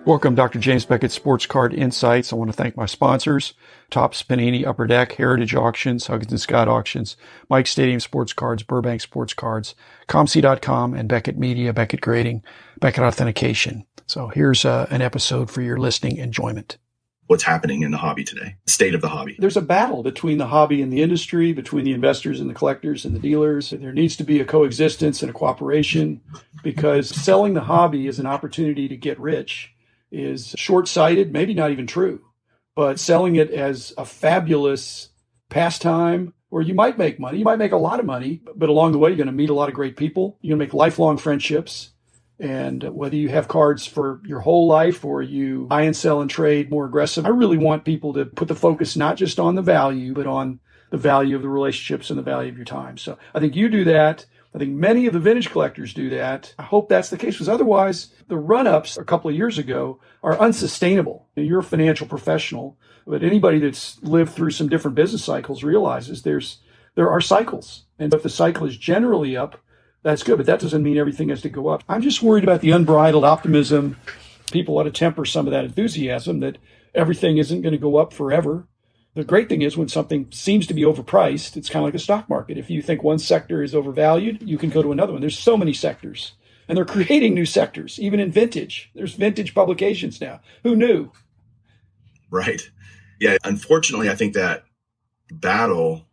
Welcome, Dr. James Beckett, Sports Card Insights. I want to thank my sponsors, Topps, Panini, Upper Deck, Heritage Auctions, Huggins & Scott Auctions, Mike Stadium Sports Cards, Burbank Sports Cards, ComC.com, and Beckett Media, Beckett Grading, Beckett Authentication. So here's an episode for your listening enjoyment. What's happening in the hobby today, the state of the hobby. There's a battle between the hobby and the industry, between the investors and the collectors and the dealers. There needs to be a coexistence and a cooperation, because selling the hobby as an opportunity to get rich is short-sighted, maybe not even true, but selling it as a fabulous pastime where you might make money, you might make a lot of money, but along the way, you're going to meet a lot of great people. You're going to make lifelong friendships. And whether you have cards for your whole life or you buy and sell and trade more aggressive, I really want people to put the focus not just on the value, but on the value of the relationships and the value of your time. So I think you do that. I think many of the vintage collectors do that. I hope that's the case, because otherwise the run-ups a couple of years ago are unsustainable. You're a financial professional, but anybody that's lived through some different business cycles realizes there are cycles. And if the cycle is generally up, that's good, but that doesn't mean everything has to go up. I'm just worried about the unbridled optimism. People ought to temper some of that enthusiasm that everything isn't going to go up forever. The great thing is when something seems to be overpriced, it's kind of like a stock market. If you think one sector is overvalued, you can go to another one. There's so many sectors, and they're creating new sectors, even in vintage. There's vintage publications now. Who knew? Right. Yeah. Unfortunately, I think that battle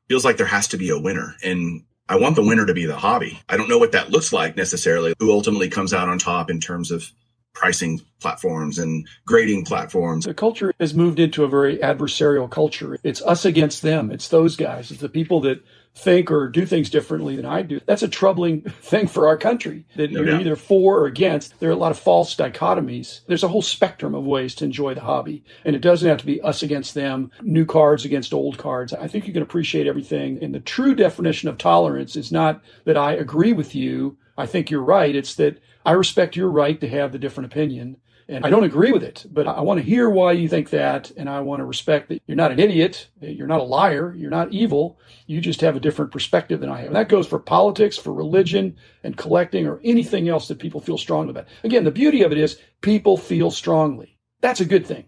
feels like there has to be a winner, and I want the winner to be the hobby. I don't know what that looks like necessarily, who ultimately comes out on top in terms of pricing platforms and grading platforms. The culture has moved into a very adversarial culture. It's us against them. It's those guys. It's the people that think or do things differently than I do. That's a troubling thing for our country, that you're either for or against. There are a lot of false dichotomies. There's a whole spectrum of ways to enjoy the hobby, and it doesn't have to be us against them, new cards against old cards. I think you can appreciate everything. And the true definition of tolerance is not that I agree with you, I think you're right. It's that I respect your right to have the different opinion, and I don't agree with it, but I want to hear why you think that, and I want to respect that you're not an idiot, you're not a liar, you're not evil, you just have a different perspective than I have. And that goes for politics, for religion, and collecting, or anything else that people feel strongly about. Again, the beauty of it is people feel strongly. That's a good thing.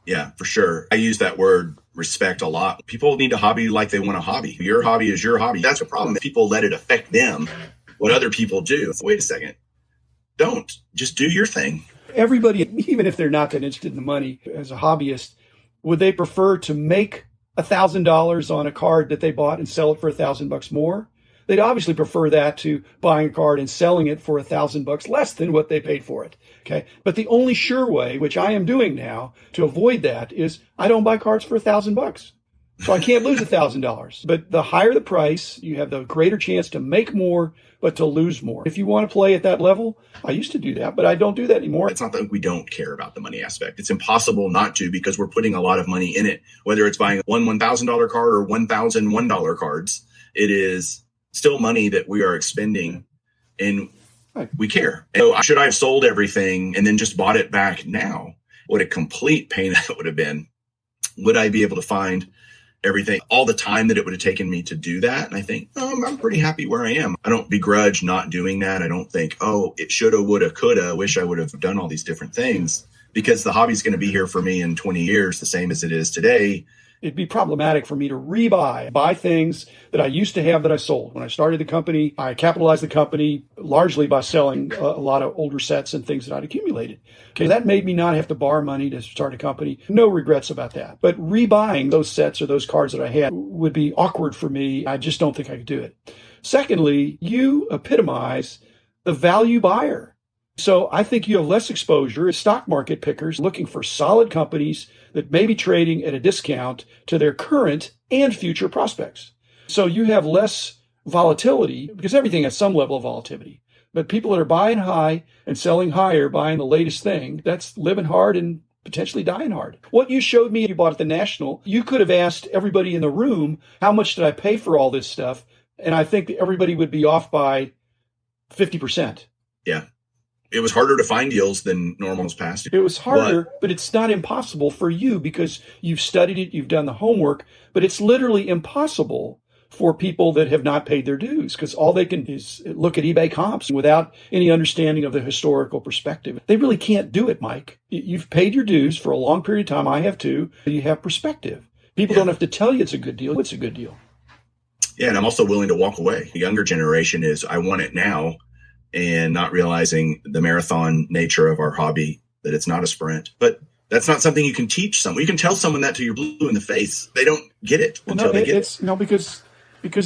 Yeah, for sure. I use that word respect a lot. People need a hobby like they want a hobby. Your hobby is your hobby. That's a problem. People let it affect them, what other people do. Wait a second. Don't. Just do your thing. Everybody, even if they're not that interested in the money as a hobbyist, would they prefer to make $1,000 on a card that they bought and sell it for $1,000 more? They'd obviously prefer that to buying a card and selling it for $1,000 less than what they paid for it. Okay. But the only sure way, which I am doing now to avoid that, is I don't buy cards for $1,000. So I can't lose $1,000. But the higher the price, you have the greater chance to make more, but to lose more. If you want to play at that level, I used to do that, but I don't do that anymore. It's not that we don't care about the money aspect. It's impossible not to, because we're putting a lot of money in it, whether it's buying one $1,000 card or $1,001 cards. It is still money that we are expending, and we care. And so should I have sold everything and then just bought it back now? What a complete pain that would have been. Would I be able to find everything, all the time that it would have taken me to do that? And I think, I'm pretty happy where I am. I don't begrudge not doing that. I don't think, it shoulda, woulda, coulda, wish I would have done all these different things, because the hobby's going to be here for me in 20 years, the same as it is today. It'd be problematic for me to buy things that I used to have that I sold. When I started the company, I capitalized the company largely by selling a lot of older sets and things that I'd accumulated. Okay, that made me not have to borrow money to start a company. No regrets about that. But rebuying those sets or those cards that I had would be awkward for me. I just don't think I could do it. Secondly, you epitomize the value buyer. So I think you have less exposure as stock market pickers looking for solid companies that may be trading at a discount to their current and future prospects. So you have less volatility, because everything has some level of volatility. But people that are buying high and selling higher, buying the latest thing, that's living hard and potentially dying hard. What you showed me you bought at the National, you could have asked everybody in the room, how much did I pay for all this stuff? And I think that everybody would be off by 50%. Yeah. It was harder to find deals than normal's past. It was harder, but it's not impossible for you, because you've studied it, you've done the homework, but it's literally impossible for people that have not paid their dues, because all they can is look at eBay comps without any understanding of the historical perspective. They really can't do it, Mike. You've paid your dues for a long period of time. I have too. You have perspective. People don't have to tell you it's a good deal. It's a good deal. Yeah, and I'm also willing to walk away. The younger generation is, I want it now, and not realizing the marathon nature of our hobby, that it's not a sprint. But that's not something you can teach someone. You can tell someone that till you're blue in the face. They don't get it until they get it. No, because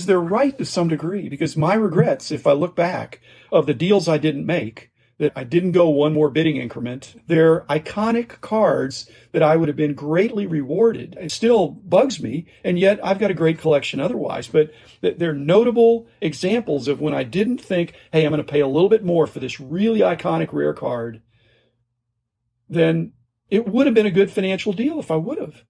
they're right to some degree. Because my regrets, if I look back, of the deals I didn't make, that I didn't go one more bidding increment, they're iconic cards that I would have been greatly rewarded. It still bugs me, and yet I've got a great collection otherwise. But they're notable examples of when I didn't think, hey, I'm going to pay a little bit more for this really iconic rare card, then it would have been a good financial deal if I would have.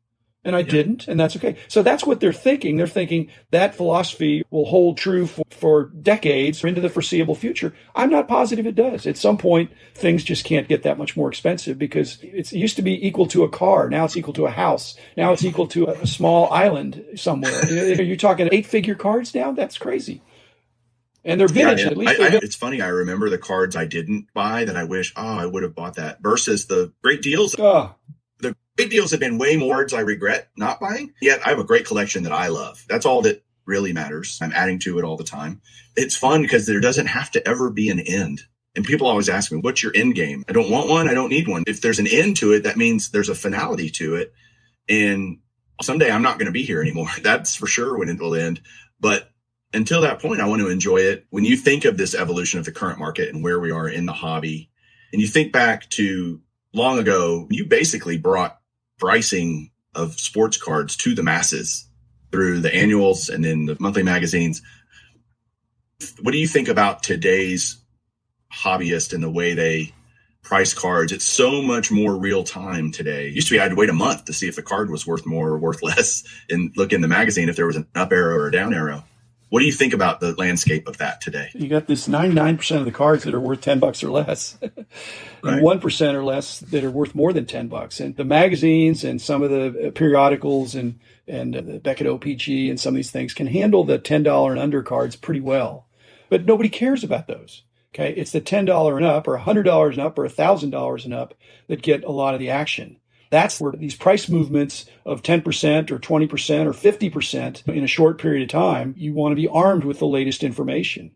And I didn't, and that's okay. So that's what they're thinking. They're thinking that philosophy will hold true for decades or into the foreseeable future. I'm not positive it does. At some point, things just can't get that much more expensive, because it used to be equal to a car. Now it's equal to a house. Now it's equal to a small island somewhere. You're talking 8-figure cards now? That's crazy. And they're vintage. At least it's funny. I remember the cards I didn't buy that I wish, I would have bought that, versus the great deals. The great deals have been way more cards I regret not buying. Yet I have a great collection that I love. That's all that really matters. I'm adding to it all the time. It's fun because there doesn't have to ever be an end. And people always ask me, what's your end game? I don't want one. I don't need one. If there's an end to it, that means there's a finality to it. And someday I'm not going to be here anymore. That's for sure when it will end. But until that point, I want to enjoy it. When you think of this evolution of the current market and where we are in the hobby, and you think back to long ago, you basically brought pricing of sports cards to the masses through the annuals and then the monthly magazines. What do you think about today's hobbyist and the way they price cards? It's so much more real time today. It used to be I had to wait a month to see if the card was worth more or worth less, and look in the magazine if there was an up arrow or a down arrow. What do you think about the landscape of that today? You got this 99% of the cards that are worth $10 or less, right. 1% or less that are worth more than $10. And the magazines and some of the periodicals and the Beckett OPG and some of these things can handle the $10 and under cards pretty well. But nobody cares about those. Okay, it's the $10 and up or $100 and up or $1,000 and up that get a lot of the action. That's where these price movements of 10% or 20% or 50% in a short period of time, you want to be armed with the latest information.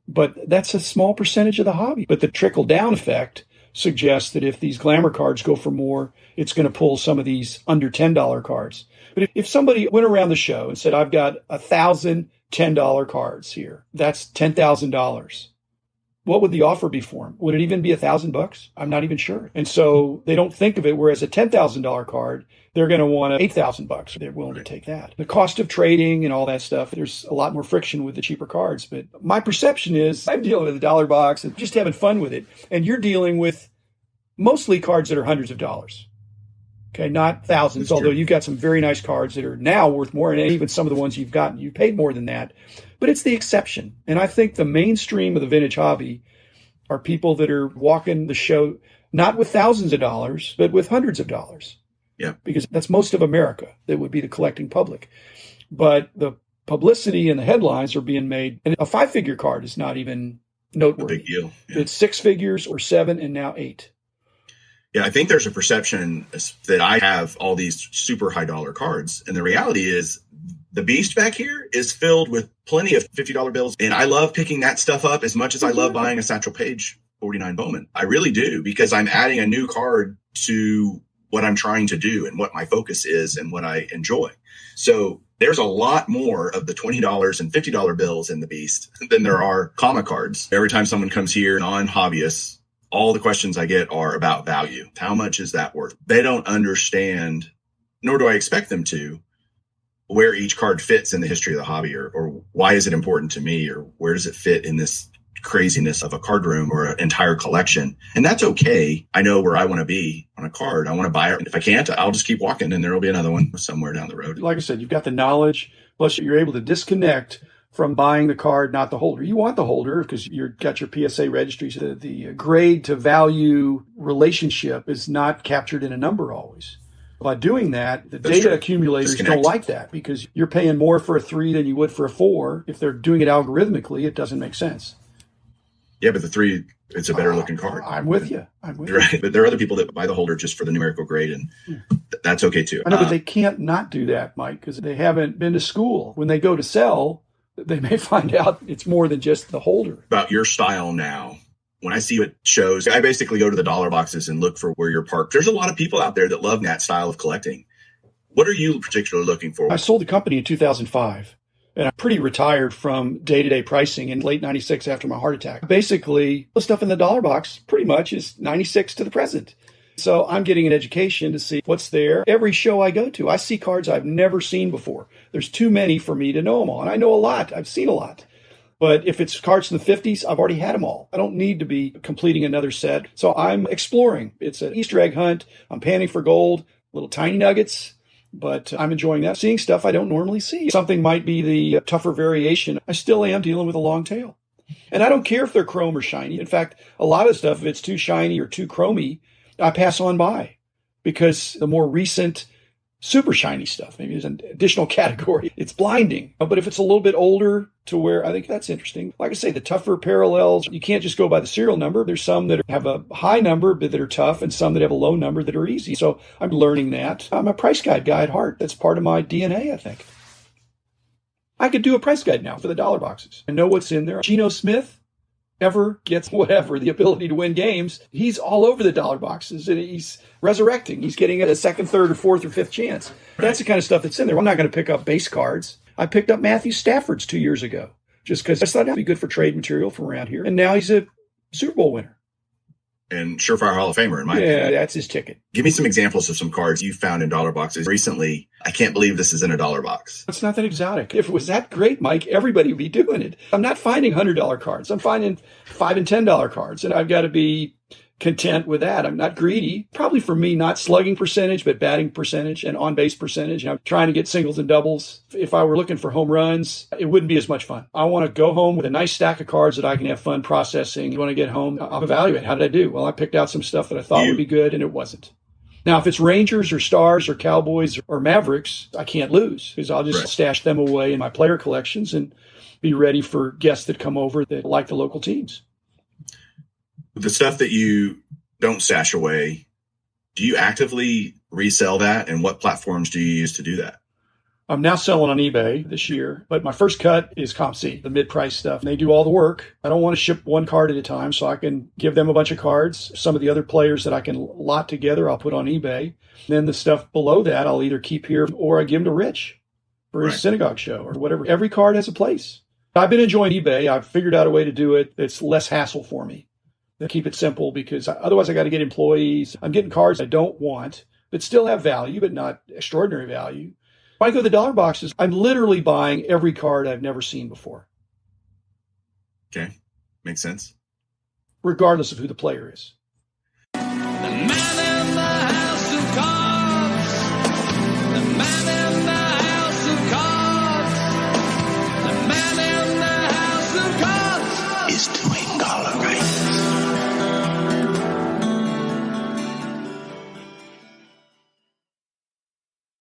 But that's a small percentage of the hobby. But the trickle-down effect suggests that if these glamour cards go for more, it's going to pull some of these under $10 cards. But if somebody went around the show and said, I've got 1,000 $10 cards here, that's $10,000. What would the offer be for them? Would it even be $1,000? I'm not even sure. And so they don't think of it. Whereas a $10,000 card, they're going to want $8,000. They're willing to take that. The cost of trading and all that stuff, there's a lot more friction with the cheaper cards. But my perception is I'm dealing with a dollar box and just having fun with it. And you're dealing with mostly cards that are hundreds of dollars. Okay, not thousands, although you've got some very nice cards that are now worth more, and even some of the ones you've gotten, you paid more than that. But it's the exception. And I think the mainstream of the vintage hobby are people that are walking the show, not with thousands of dollars, but with hundreds of dollars. Yeah. Because that's most of America that would be the collecting public. But the publicity and the headlines are being made. And a 5-figure card is not even noteworthy. A big deal. Yeah. It's 6 figures or 7 and now 8. Yeah, I think there's a perception that I have all these super high dollar cards. And the reality is the beast back here is filled with plenty of $50 bills. And I love picking that stuff up as much as I love buying a Satchel Paige 49 Bowman. I really do, because I'm adding a new card to what I'm trying to do and what my focus is and what I enjoy. So there's a lot more of the $20 and $50 bills in the beast than there are comma cards. Every time someone comes here, non-hobbyists, all the questions I get are about value. How much is that worth? They don't understand, nor do I expect them to, where each card fits in the history of the hobby, or why is it important to me, or where does it fit in this craziness of a card room or an entire collection. And that's okay. I know where I want to be on a card. I want to buy it. If I can't, I'll just keep walking and there'll be another one somewhere down the road. Like I said, you've got the knowledge, plus you're able to disconnect from buying the card, not the holder. You want the holder because you've got your PSA registry. So the grade to value relationship is not captured in a number always. By doing that, the That's data true. accumulators Disconnect. don't like that because you're paying more for a 3 than you would for a 4. If they're doing it algorithmically, it doesn't make sense. Yeah, but the 3, it's a better looking card. I'm with you. Right. But there are other people that buy the holder just for the numerical grade, and that's okay too. I know, but they can't not do that, Mike, because they haven't been to school. When they go to sell, they may find out it's more than just the holder. About your style now, when I see what shows, I basically go to the dollar boxes and look for where you're parked. There's a lot of people out there that love that style of collecting. What are you particularly looking for? I sold the company in 2005, and I'm pretty retired from day-to-day pricing in late 96 after my heart attack. Basically, the stuff in the dollar box pretty much is 96 to the present. So I'm getting an education to see what's there. Every show I go to, I see cards I've never seen before. There's too many for me to know them all, and I know a lot. I've seen a lot. But if it's cards from the 50s, I've already had them all. I don't need to be completing another set. So I'm exploring. It's an Easter egg hunt. I'm panning for gold, little tiny nuggets, but I'm enjoying that. Seeing stuff I don't normally see. Something might be the tougher variation. I still am dealing with a long tail. And I don't care if they're chrome or shiny. In fact, a lot of stuff, if it's too shiny or too chromy, I pass on by because the more recent super shiny stuff, maybe there's an additional category. It's blinding. But if it's a little bit older to where I think that's interesting. Like I say, the tougher parallels, you can't just go by the serial number. There's some that have a high number but that are tough and some that have a low number that are easy. So I'm learning that. I'm a price guide guy at heart. That's part of my DNA, I think. I could do a price guide now for the dollar boxes and know what's in there. Geno Smith ever gets whatever, the ability to win games, he's all over the dollar boxes and he's resurrecting. He's getting a second, third, or fourth, or fifth chance. That's the kind of stuff that's in there. I'm not going to pick up base cards. I picked up Matthew Stafford's 2 years ago just because I thought that'd be good for trade material from around here. And now he's a Super Bowl winner. And surefire Hall of Famer, in my opinion. Yeah, that's his ticket. Give me some examples of some cards you found in dollar boxes recently. I can't believe this is in a dollar box. It's not that exotic. If it was that great, Mike, everybody would be doing it. I'm not finding $100 cards. I'm finding $5 and $10 cards, and I've got to be content with that. I'm not greedy. Probably for me, not slugging percentage, but batting percentage and on-base percentage. I'm trying to get singles and doubles. If I were looking for home runs, it wouldn't be as much fun. I want to go home with a nice stack of cards that I can have fun processing. When I get home, I'll evaluate. How did I do? Well, I picked out some stuff that I thought would be good, and it wasn't. Now, if it's Rangers or Stars or Cowboys or Mavericks, I can't lose because I'll just stash them away in my player collections and be ready for guests that come over that like the local teams. The stuff that you don't stash away, do you actively resell that? And what platforms do you use to do that? I'm now selling on eBay this year, but my first cut is CompC, the mid-price stuff. They do all the work. I don't want to ship one card at a time, so I can give them a bunch of cards. Some of the other players that I can lot together, I'll put on eBay. Then the stuff below that, I'll either keep here or I give them to Rich for his synagogue show or whatever. Every card has a place. I've been enjoying eBay. I've figured out a way to do it that's less hassle for me. To keep it simple because otherwise I got to get employees. I'm getting cards I don't want that still have value, but not extraordinary value. When I go to the dollar boxes, I'm literally buying every card I've never seen before. Okay. Makes sense. Regardless of who the player is.